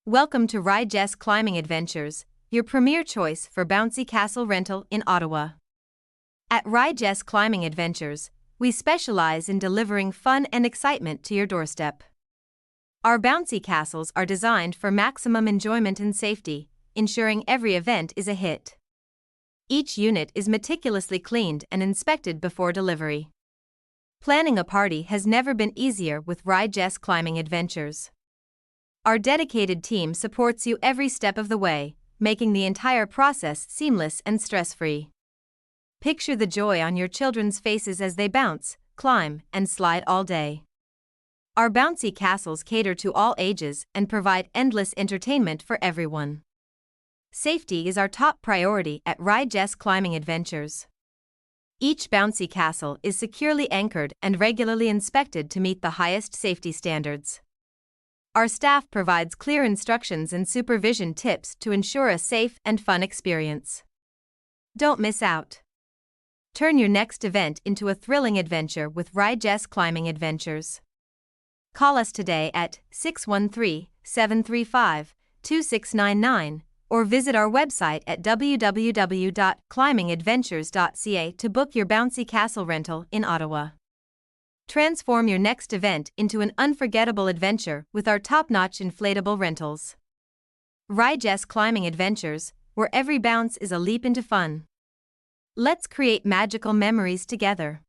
Welcome to Rye Climbing Adventures, your premier choice for Bouncy Castle Rental in Ottawa. At Rye Climbing Adventures, we specialize in delivering fun and excitement to your doorstep. Our bouncy castles are designed for maximum enjoyment and safety, ensuring every event is a hit. Each unit is meticulously cleaned and inspected before delivery. Planning a party has never been easier with Rye Climbing Adventures. Our dedicated team supports you every step of the way, making the entire process seamless and stress-free. Picture the joy on your children's faces as they bounce, climb, and slide all day. Our bouncy castles cater to all ages and provide endless entertainment for everyone. Safety is our top priority at Rye Climbing Adventures. Each bouncy castle is securely anchored and regularly inspected to meet the highest safety standards. Our staff provides clear instructions and supervision tips to ensure a safe and fun experience. Don't miss out. Turn your next event into a thrilling adventure with Rye Climbing Adventures. Call us today at 613-735-2699 or visit our website at www.climbingadventures.ca to book your bouncy castle rental in Ottawa. Transform your next event into an unforgettable adventure with our top-notch inflatable rentals. Rye Climbing Adventures, where every bounce is a leap into fun. Let's create magical memories together.